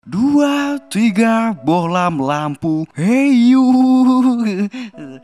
Dua, tiga, bohlam lampu. Hey you.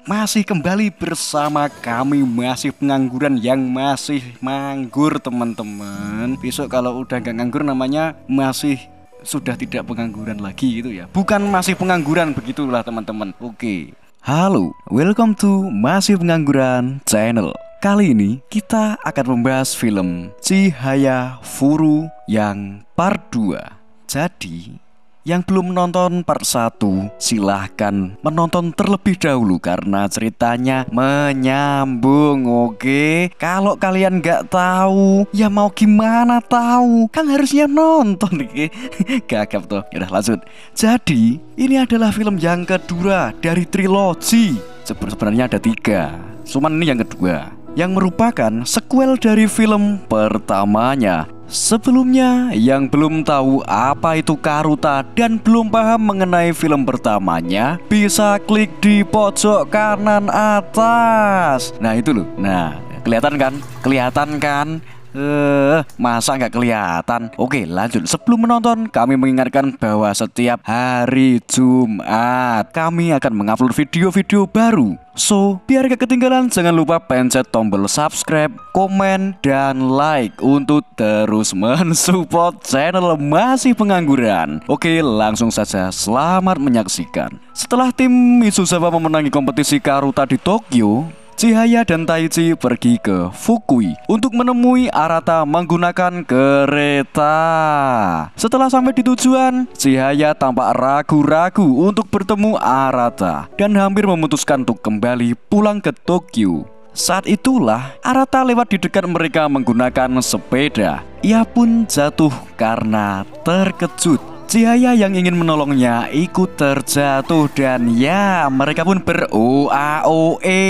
Masih kembali bersama kami, masih pengangguran yang masih manggur teman-teman. Besok kalau udah gak nganggur namanya masih sudah tidak pengangguran lagi gitu ya. Bukan masih pengangguran, begitulah teman-teman. Oke. Halo, welcome to Masih Pengangguran Channel. Kali ini kita akan membahas film Chihayafuru yang part 2. Jadi, yang belum menonton part 1, silahkan menonton terlebih dahulu karena ceritanya menyambung, oke? Kalau kalian nggak tahu, ya mau gimana tahu? Kan harusnya nonton, oke? Gagap tuh, yaudah lanjut. Jadi, ini adalah film yang kedua dari trilogi. Sebenarnya ada 3, cuman ini yang kedua, yang merupakan sequel dari film pertamanya. Sebelumnya, yang belum tahu apa itu Karuta dan belum paham mengenai film pertamanya, bisa klik di pojok kanan atas. Nah itu loh, nah kelihatan kan? Kelihatan kan? Masa nggak kelihatan? Oke, lanjut. Sebelum menonton, kami mengingatkan bahwa setiap hari Jumat kami akan mengupload video-video baru. So, biar gak ketinggalan, jangan lupa pencet tombol subscribe, komen, dan like untuk terus mensupport channel Masih Pengangguran. Oke, langsung saja, selamat menyaksikan. Setelah tim Mizusawa memenangi kompetisi Karuta di Tokyo, Chihaya dan Taichi pergi ke Fukui untuk menemui Arata menggunakan kereta. Setelah sampai di tujuan, Chihaya tampak ragu-ragu untuk bertemu Arata dan hampir memutuskan untuk kembali pulang ke Tokyo. Saat itulah Arata lewat di dekat mereka menggunakan sepeda. Ia pun jatuh karena terkejut. Chihaya yang ingin menolongnya ikut terjatuh dan ya mereka pun ber-OAOE.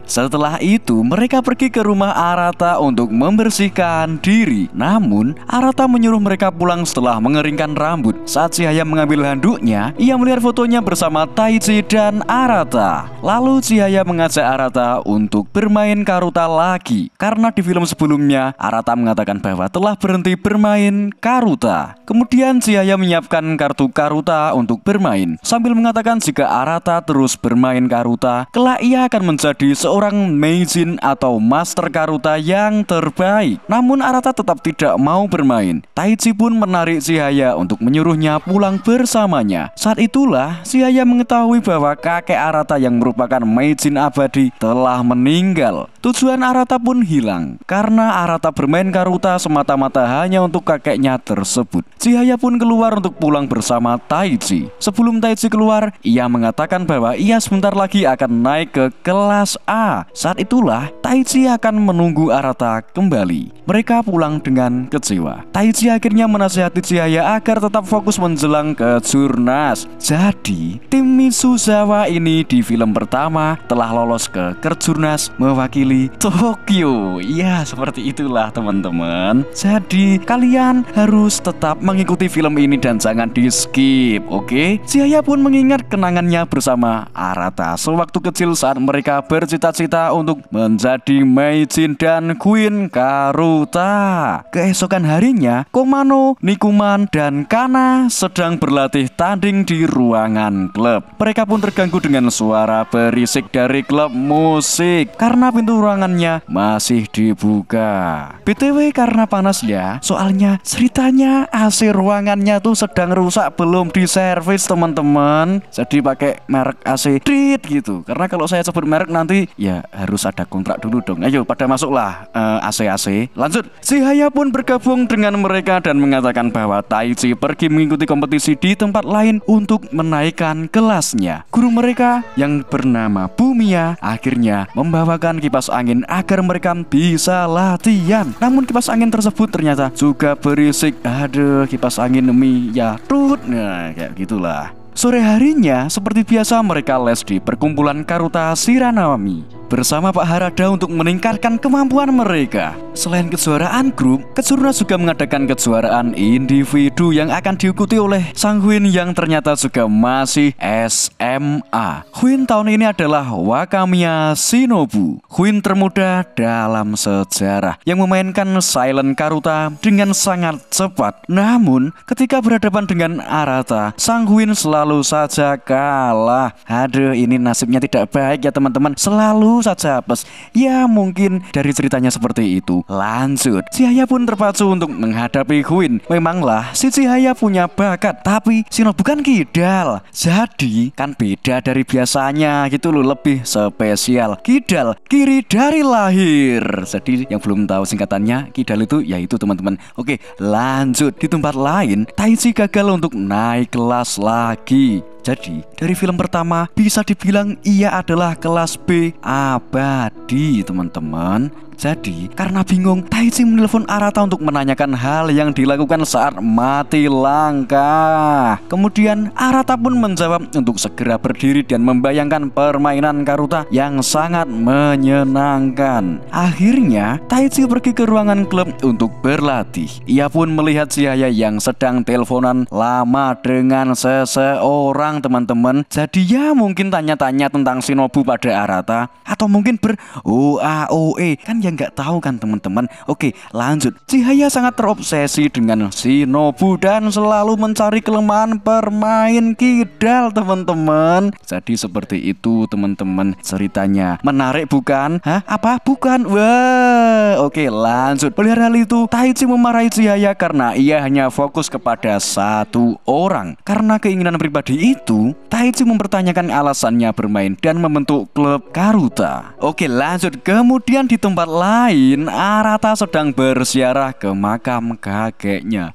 Setelah itu mereka pergi ke rumah Arata untuk membersihkan diri. Namun Arata menyuruh mereka pulang setelah mengeringkan rambut. Saat Chihaya mengambil handuknya, ia melihat fotonya bersama Taichi dan Arata. Lalu Chihaya mengajak Arata untuk bermain Karuta lagi, karena di film sebelumnya Arata mengatakan bahwa telah berhenti bermain Karuta. Kemudian Chihaya menyiapkan kartu Karuta untuk bermain, sambil mengatakan jika Arata terus bermain Karuta, kelak ia akan menjadi seorang Meijin atau Master Karuta yang terbaik. Namun Arata tetap tidak mau bermain. Taichi pun menarik Chihaya untuk menyuruhnya pulang bersamanya. Saat itulah Chihaya mengetahui bahwa kakek Arata yang merupakan Meijin abadi telah meninggal. Tujuan Arata pun hilang karena Arata bermain Karuta semata-mata hanya untuk kakeknya tersebut. Chihaya pun keluar untuk pulang bersama Taichi. Sebelum Taichi keluar, ia mengatakan bahwa ia sebentar lagi akan naik ke kelas A. Saat itulah Taichi akan menunggu Arata kembali. Mereka pulang dengan kecewa. Taichi akhirnya menasihati Chihaya agar tetap fokus menjelang ke Jurnas. Jadi, tim Mizusawa ini di film pertama telah lolos ke Kerjurnas mewakili Tokyo. Ya, seperti itulah teman-teman. Jadi, kalian harus tetap mengikuti film ini dan jangan di skip, oke? Chihaya pun mengingat kenangannya bersama Arata sewaktu kecil saat mereka bercita-cita untuk menjadi Meijin dan Queen Karuta. Keesokan harinya, Komano, Nikuman, dan Kana sedang berlatih tanding di ruangan klub. Mereka pun terganggu dengan suara berisik dari klub musik karena pintu ruangannya masih dibuka. BTW karena panas ya, soalnya ceritanya AC ruangannya tuh sedang rusak, belum diservis teman-teman. Jadi pakai merek AC Drit gitu. Karena kalau saya sebut merek nanti ya harus ada kontrak dulu dong. Ayo pada masuklah AC. Lanjut. Chihaya pun bergabung dengan mereka dan mengatakan bahwa Taichi pergi mengikuti kompetisi di tempat lain untuk menaikkan kelasnya. Guru mereka yang bernama Bumiya akhirnya membawakan kipas angin agar mereka bisa latihan. Namun kipas angin tersebut ternyata juga berisik. Aduh, kipas angin ya tut. Nah kayak gitulah. Sore harinya seperti biasa mereka les di perkumpulan Karuta Shiranami. bersama Pak Harada untuk meningkatkan kemampuan mereka. Selain kejuaraan grup, Kejurnas juga mengadakan kejuaraan individu yang akan diikuti oleh sang Hwin yang ternyata juga masih SMA. Hwin tahun ini adalah Wakamiya Shinobu, Hwin termuda dalam sejarah yang memainkan Silent Karuta dengan sangat cepat. Namun ketika berhadapan dengan Arata, sang Hwin selalu saja kalah. Aduh, ini nasibnya tidak baik ya teman-teman, selalu saja apes. Ya mungkin dari ceritanya seperti itu. Lanjut, Chihaya pun terpacu untuk menghadapi Hwin. Memanglah si Chihaya punya bakat, tapi Shinobu kan kidal, jadi kan beda dari biasanya gitu loh, lebih spesial. Kidal, kiri dari lahir. Jadi yang belum tahu singkatannya kidal itu yaitu teman-teman. Oke, lanjut. Di tempat lain, Taichi gagal untuk naik kelas lagi. Jadi dari film pertama bisa dibilang ia adalah kelas B abadi teman-teman. Jadi karena bingung, Taichi menelpon Arata untuk menanyakan hal yang dilakukan saat mati langkah. Kemudian Arata pun menjawab untuk segera berdiri dan membayangkan permainan Karuta yang sangat menyenangkan. Akhirnya Taichi pergi ke ruangan klub untuk berlatih. Ia pun melihat Chihaya yang sedang teleponan lama dengan seseorang teman-teman. Jadi ya mungkin tanya-tanya tentang Shinobu pada Arata, atau mungkin ber-OAOE, kan ya nggak tahu kan teman-teman. Oke, lanjut. Chihaya sangat terobsesi dengan Shinobu dan selalu mencari kelemahan permain kidal teman-teman. Jadi seperti itu teman-teman ceritanya. Menarik bukan? Hah? Apa? Bukan? Wah, oke lanjut. Melihat hal itu, Taichi memarahi Chihaya karena ia hanya fokus kepada satu orang. Karena keinginan pribadi itu, Taichi mempertanyakan alasannya bermain dan membentuk klub Karuta. Oke lanjut. Kemudian di tempat lain, Arata sedang berziarah ke makam kakeknya.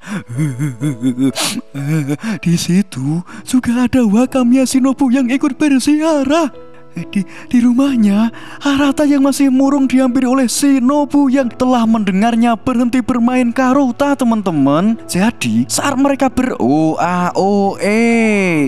Di situ juga ada Wakamiya Shinobu yang ikut berziarah. Di rumahnya, Arata yang masih murung dihampiri oleh Shinobu yang telah mendengarnya berhenti bermain Karuta teman-teman. Jadi saat mereka ber-OAOE,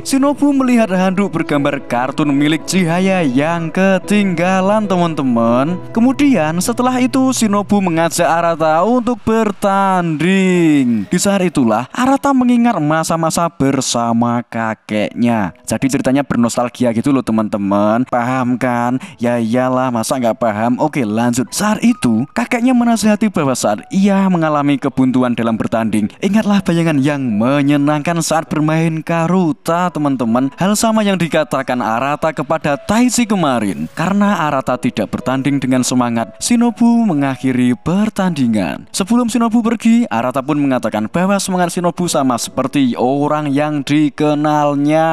Shinobu melihat handuk bergambar kartun milik Chihaya yang ketinggalan teman-teman. Kemudian setelah itu Shinobu mengajak Arata untuk bertanding. Di saat itulah Arata mengingat masa-masa bersama kakeknya. Jadi ceritanya bernostalgia gitu loh teman-teman. Paham kan? Ya iyalah, masa nggak paham? Oke lanjut. Saat itu kakeknya menasihati bahwa saat ia mengalami kebuntuan dalam bertanding, ingatlah bayangan yang menyenangkan saat bermain Karuta teman-teman. Hal sama yang dikatakan Arata kepada Taichi kemarin. Karena Arata tidak bertanding dengan semangat, Shinobu mengakhiri pertandingan. Sebelum Shinobu pergi, Arata pun mengatakan bahwa semangat Shinobu sama seperti orang yang dikenalnya.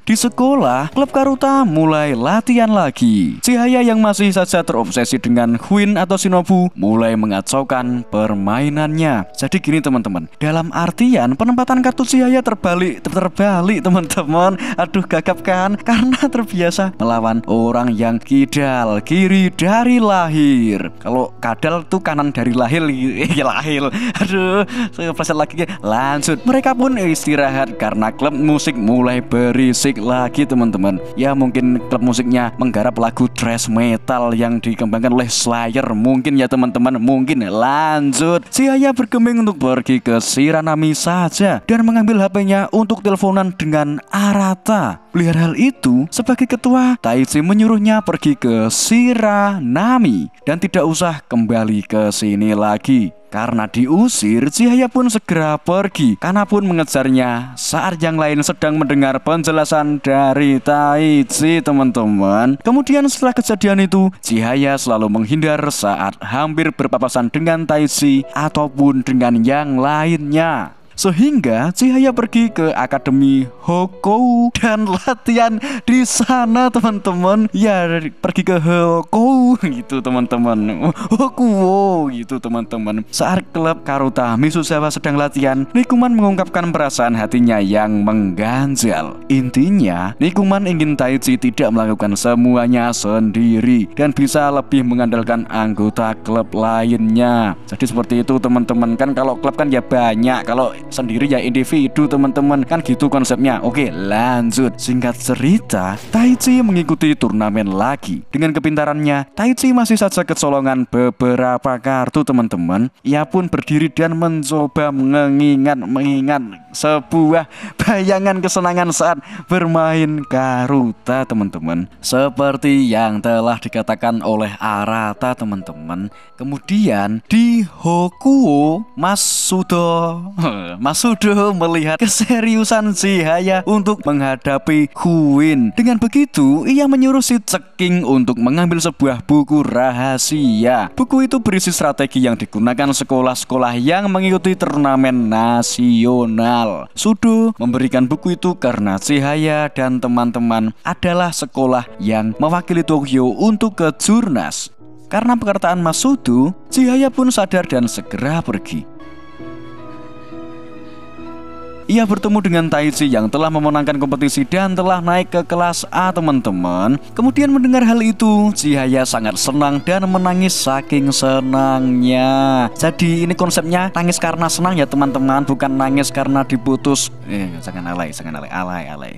Di sekolah, klub Karuta mulai latihan lagi. Chihaya yang masih saja terobsesi dengan Hwin atau Shinobu mulai mengacaukan permainannya. Jadi gini teman-teman, dalam artian penempatan kartu Chihaya terbalik teman-teman. Aduh gagap kan? Karena terbiasa melawan orang yang kidal, kiri dari lahir. Kalau kadal tuh kanan dari lahir. Lahir. Aduh, saya pleset lagi. Lanjut. Mereka pun istirahat karena klub musik mulai berisik lagi teman-teman. Ya mungkin klub musiknya menggarap lagu thrash metal yang dikembangkan oleh Slayer mungkin ya teman-teman, mungkin. Lanjut, Chihaya bergeming untuk pergi ke Shiranami saja dan mengambil HP-nya untuk teleponan dengan Arata. Melihat hal itu, sebagai ketua, Taichi menyuruhnya pergi ke Shiranami dan tidak usah kembali ke sini lagi. Karena diusir, Chihaya pun segera pergi. Kana pun mengejarnya saat yang lain sedang mendengar penjelasan dari Taichi teman-teman. Kemudian setelah kejadian itu, Chihaya selalu menghindar saat hampir berpapasan dengan Taichi ataupun dengan yang lainnya. Sehingga Chihaya pergi ke Akademi Hokou dan latihan di sana teman-teman. Ya pergi ke Hokou gitu teman-teman. Hokuo gitu teman-teman. Saat klub Karuta Misuzawa sedang latihan, Nikuman mengungkapkan perasaan hatinya yang mengganjal. Intinya Nikuman ingin Taichi tidak melakukan semuanya sendiri dan bisa lebih mengandalkan anggota klub lainnya. Jadi seperti itu teman-teman. Kan kalau klub kan ya banyak, kalau sendiri ya individu teman-teman, kan gitu konsepnya. Oke, lanjut. Singkat cerita, Taichi mengikuti turnamen lagi. Dengan kepintarannya, Taichi masih saja kecolongan beberapa kartu teman-teman. Ia pun berdiri dan mencoba mengingat sebuah bayangan kesenangan saat bermain Karuta teman-teman. Seperti yang telah dikatakan oleh Arata teman-teman. Kemudian di Hokuo Masudo melihat keseriusan Chihaya untuk menghadapi Huin. Dengan begitu, ia menyuruh si Ceking untuk mengambil sebuah buku rahasia. Buku itu berisi strategi yang digunakan sekolah-sekolah yang mengikuti turnamen nasional. Sudo memberikan buku itu karena Chihaya dan teman-teman adalah sekolah yang mewakili Tokyo untuk ke Jurnas. Karena perkataan Masudo, Chihaya pun sadar dan segera pergi. Ia bertemu dengan Taichi yang telah memenangkan kompetisi dan telah naik ke kelas A teman-teman. Kemudian mendengar hal itu, Chihaya sangat senang dan menangis saking senangnya. Jadi ini konsepnya nangis karena senang ya teman-teman, bukan nangis karena diputus. Jangan alay.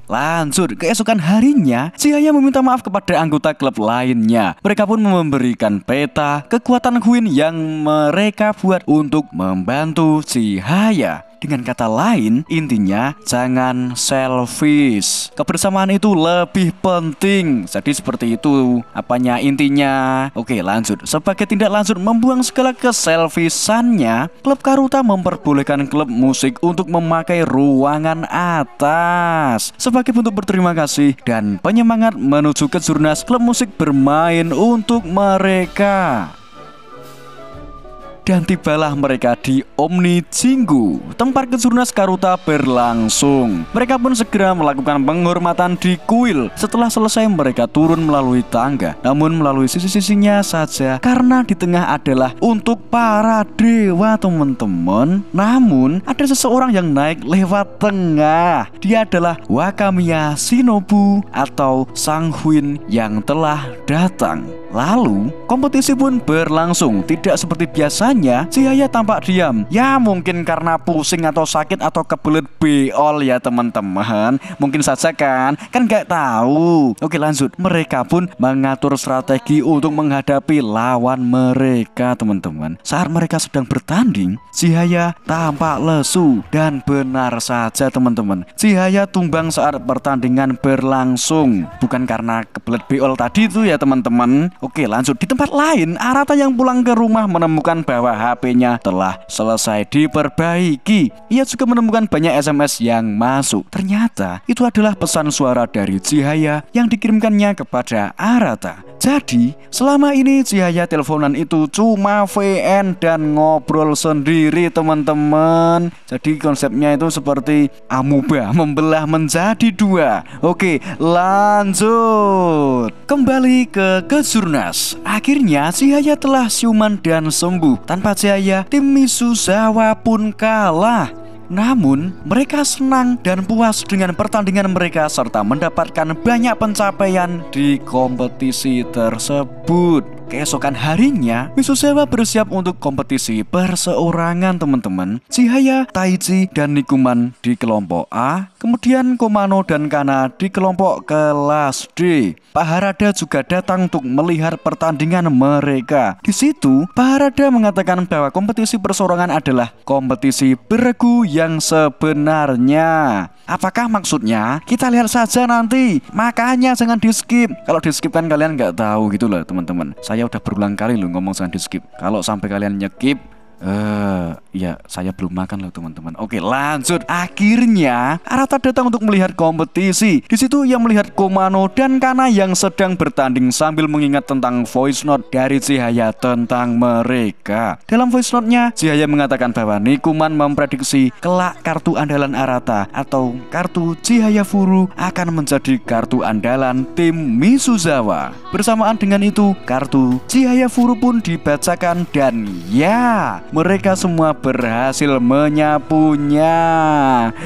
Lanjut, keesokan harinya Chihaya meminta maaf kepada anggota klub lainnya. Mereka pun memberikan peta kekuatan Huin yang mereka buat untuk membantu Chihaya. Dengan kata lain, intinya jangan selfish. Kebersamaan itu lebih penting. Jadi seperti itu apanya intinya. Oke, lanjut. Sebagai tindak lanjut membuang segala keselfishannya, klub Karuta memperbolehkan klub musik untuk memakai ruangan atas. Sebagai bentuk berterima kasih dan penyemangat menuju ke Jurnas, klub musik bermain untuk mereka. Dan tibalah mereka di Omni Jingu, tempat kejurnas Karuta berlangsung. Mereka pun segera melakukan penghormatan di kuil. Setelah selesai mereka turun melalui tangga, namun melalui sisi-sisinya saja, karena di tengah adalah untuk para dewa teman-teman. Namun ada seseorang yang naik lewat tengah. Dia adalah Wakamiya Shinobu atau Sang Huin yang telah datang. Lalu kompetisi pun berlangsung. Tidak seperti biasanya, Chihaya tampak diam. Ya mungkin karena pusing atau sakit atau kebelet beol ya teman-teman. Mungkin saja kan gak tahu. Oke, lanjut. Mereka pun mengatur strategi untuk menghadapi lawan mereka teman-teman. Saat mereka sedang bertanding, Chihaya tampak lesu. Dan benar saja teman-teman, Chihaya tumbang saat pertandingan berlangsung. Bukan karena kebelet beol tadi itu ya teman-teman. Oke, lanjut. Di tempat lain, Arata yang pulang ke rumah menemukan bahwa HP-nya telah selesai diperbaiki. Ia juga menemukan banyak SMS yang masuk. Ternyata itu adalah pesan suara dari Chihaya yang dikirimkannya kepada Arata. Jadi selama ini Chihaya teleponan itu cuma VN dan ngobrol sendiri teman-teman. Jadi konsepnya itu seperti amuba membelah menjadi dua. Oke, lanjut. Kembali ke Jurnas. Akhirnya Chihaya telah siuman dan sembuh. Tanpa Chihaya, tim Misuzawa pun kalah. Namun mereka senang dan puas dengan pertandingan mereka serta mendapatkan banyak pencapaian di kompetisi tersebut. Keesokan harinya, Misuzawa bersiap untuk kompetisi perseorangan teman-teman. Chihaya, Taichi, dan Nikuman di kelompok A, kemudian Komano dan Kana di kelompok kelas D. Pak Harada juga datang untuk melihat pertandingan mereka. Di situ, Pak Harada mengatakan bahwa kompetisi perseorangan adalah kompetisi beregu yang sebenarnya. Apakah maksudnya? Kita lihat saja nanti. Makanya jangan di skip. Kalau di skip kan kalian nggak tahu gitu loh teman-teman. Saya udah berulang kali loh ngomong jangan di skip. Kalau sampai kalian nyekip, ya saya belum makan loh teman-teman. Oke, lanjut. Akhirnya Arata datang untuk melihat kompetisi. Di situ ia melihat Komano dan Kana yang sedang bertanding sambil mengingat tentang voice note dari Chihaya tentang mereka. Dalam voice note-nya, Chihaya mengatakan bahwa Nikuman memprediksi kelak kartu andalan Arata atau kartu Chihaya Furu akan menjadi kartu andalan tim Misuzawa. Bersamaan dengan itu, kartu Chihaya Furu pun dibacakan dan ya, mereka semua berhasil menyapunya.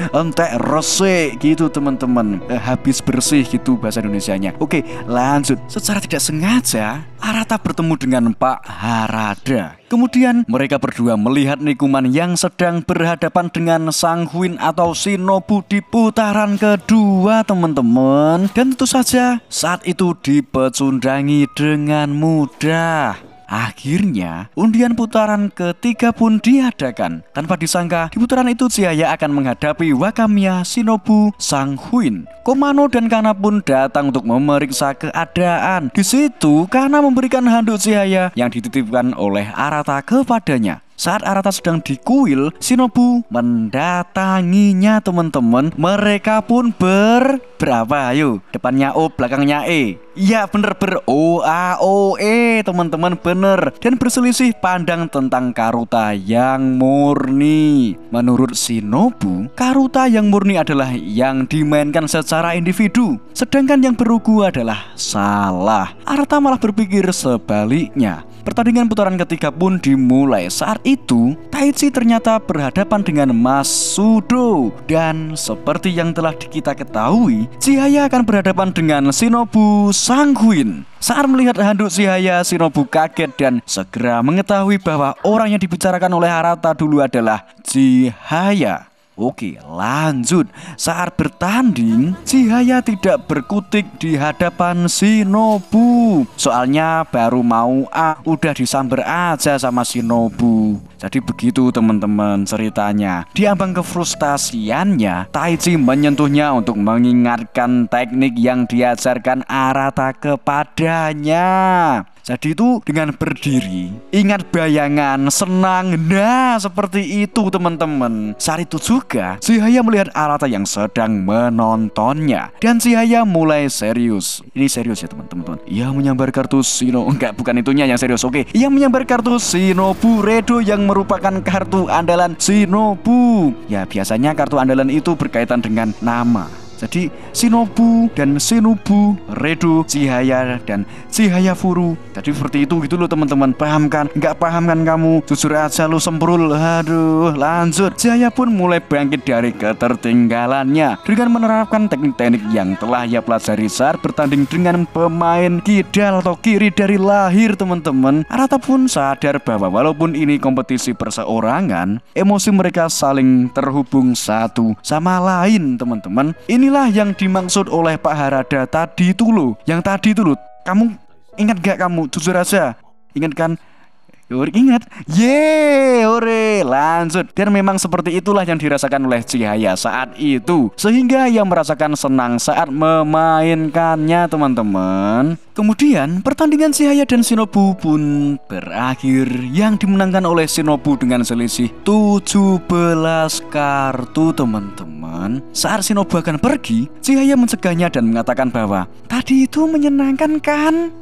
Entek resik gitu teman-teman, habis bersih gitu bahasa Indonesianya. Oke, lanjut. Secara tidak sengaja Arata bertemu dengan Pak Harada. Kemudian mereka berdua melihat Nikuman yang sedang berhadapan dengan Sanghuin atau Shinobu di putaran kedua teman-teman. Dan tentu saja saat itu dipecundangi dengan mudah. Akhirnya undian putaran ketiga pun diadakan. Tanpa disangka di putaran itu Chihaya akan menghadapi Wakamiya, Shinobu, Sanghuin. Komano dan Kana pun datang untuk memeriksa keadaan. Di situ Kana memberikan handuk Chihaya yang dititipkan oleh Arata kepadanya. Saat Arata sedang dikuil, Shinobu mendatanginya teman-teman. Mereka pun berapa? Ayo, depannya O, belakangnya E. Ya bener O A O E teman-teman, bener. Dan berselisih pandang tentang Karuta yang murni. Menurut Shinobu, Karuta yang murni adalah yang dimainkan secara individu, sedangkan yang berugu adalah salah. Arata malah berpikir sebaliknya. Pertandingan putaran ketiga pun dimulai. Saat itu Taichi ternyata berhadapan dengan Masudo. Dan seperti yang telah kita ketahui, Chihaya akan berhadapan dengan Shinobu Sanghuin. Saat melihat handuk Chihaya, Shinobu kaget dan segera mengetahui bahwa orang yang dibicarakan oleh Arata dulu adalah Chihaya. Oke, lanjut. Saat bertanding, Chihaya tidak berkutik di hadapan Shinobu. Soalnya baru mau udah disamber aja sama Shinobu. Jadi begitu teman-teman ceritanya. Di ambang kefrustasiannya, Taichi menyentuhnya untuk mengingatkan teknik yang diajarkan Arata kepadanya. Jadi itu dengan berdiri, ingat bayangan, senang. Nah seperti itu teman-teman. Saat itu juga Chihaya melihat Arata yang sedang menontonnya. Dan Chihaya mulai serius. Ini serius ya teman-teman. Ia menyambar kartu bukan itunya yang serius. Oke, ia menyambar kartu Shinobu Redo yang merupakan kartu andalan Shinobu. Ya biasanya kartu andalan itu berkaitan dengan nama. Jadi Shinobu dan Shinobu Redo, Chihaya dan Chihaya Furu. Jadi seperti itu gitu loh teman-teman. Paham kan? Nggak paham kan kamu? Jujur aja lu semprul. Aduh, lanjut. Chihaya pun mulai bangkit dari ketertinggalannya dengan menerapkan teknik-teknik yang telah ia pelajari saat bertanding dengan pemain kidal atau kiri dari lahir teman-teman. Arata pun sadar bahwa walaupun ini kompetisi perseorangan, emosi mereka saling terhubung satu sama lain teman-teman. Inilah yang dimaksud oleh Pak Harada tadi itu loh. Yang tadi itu loh. Kamu ingat gak kamu? Jujur aja. Ingat kan? Ingat? Ore, lanjut. Dan memang seperti itulah yang dirasakan oleh Chihaya saat itu, sehingga ia merasakan senang saat memainkannya teman-teman. Kemudian pertandingan Chihaya dan Shinobu pun berakhir, yang dimenangkan oleh Shinobu dengan selisih 17 kartu teman-teman. Saat Shinobu akan pergi, Chihaya mencegahnya dan mengatakan bahwa tadi itu menyenangkan kan?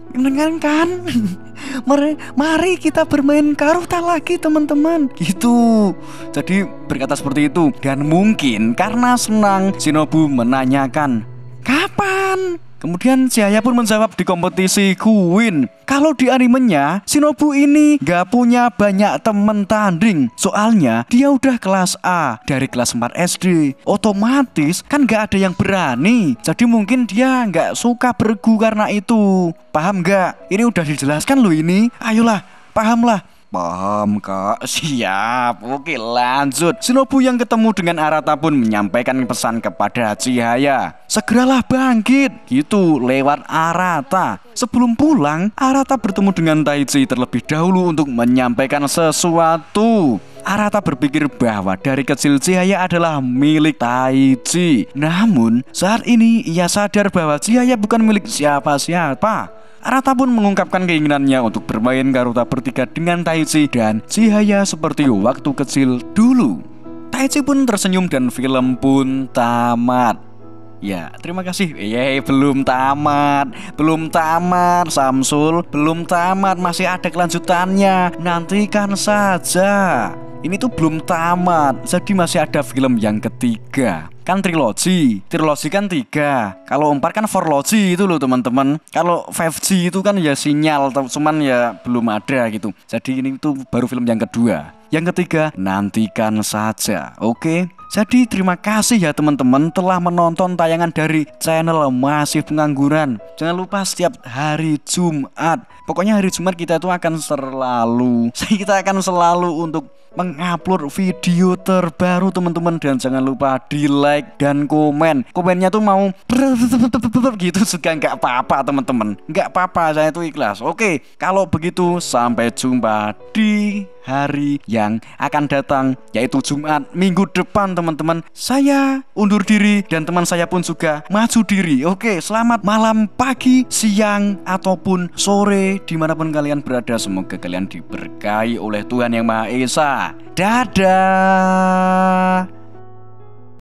Mari kita bermain Karuta lagi teman-teman. Gitu. Jadi berkata seperti itu. Dan mungkin karena senang, Shinobu menanyakan kapan? Kemudian Chihaya pun menjawab di kompetisi Queen. Kalau di animenya, Shinobu ini gak punya banyak temen tanding. Soalnya dia udah kelas A dari kelas 4 SD. Otomatis kan gak ada yang berani. Jadi mungkin dia gak suka bergu karena itu. Paham gak? Ini udah dijelaskan loh ini. Ayolah, pahamlah. Paham kak, siap. Oke lanjut. Shinobu yang ketemu dengan Arata pun menyampaikan pesan kepada Chihaya, segeralah bangkit gitu lewat Arata. Sebelum pulang, Arata bertemu dengan Taichi terlebih dahulu untuk menyampaikan sesuatu. Arata berpikir bahwa dari kecil Chihaya adalah milik Taichi. Namun saat ini ia sadar bahwa Chihaya bukan milik siapa-siapa. Arata pun mengungkapkan keinginannya untuk bermain Karuta bertiga dengan Taichi dan Chihaya seperti waktu kecil dulu. Taichi pun tersenyum dan film pun tamat. Ya, terima kasih. Belum tamat Samsul, belum tamat, masih ada kelanjutannya. Nantikan saja. Ini tuh belum tamat, jadi masih ada film yang ketiga. kan trilogi. Trilogi kan 3. Kalau 4 kan 4G itu loh teman-teman. Kalau 5G itu kan ya sinyal, cuman ya belum ada gitu. Jadi ini tuh baru film yang kedua. Yang ketiga, nantikan saja. Oke. Jadi terima kasih ya teman-teman telah menonton tayangan dari channel Masih Pengangguran. Jangan lupa setiap hari Jumat, pokoknya hari Jumat kita itu akan selalu untuk mengupload video terbaru teman-teman. Dan jangan lupa di like dan komen. Komennya tuh mau gitu juga nggak apa-apa teman-teman. Nggak apa-apa, saya tuh ikhlas. Oke, kalau begitu sampai jumpa di hari yang akan datang, yaitu Jumat minggu depan teman-teman. Saya undur diri dan teman saya pun juga maju diri. Oke, selamat malam, pagi, siang, ataupun sore dimanapun kalian berada. Semoga kalian diberkahi oleh Tuhan Yang Maha Esa. Dadah.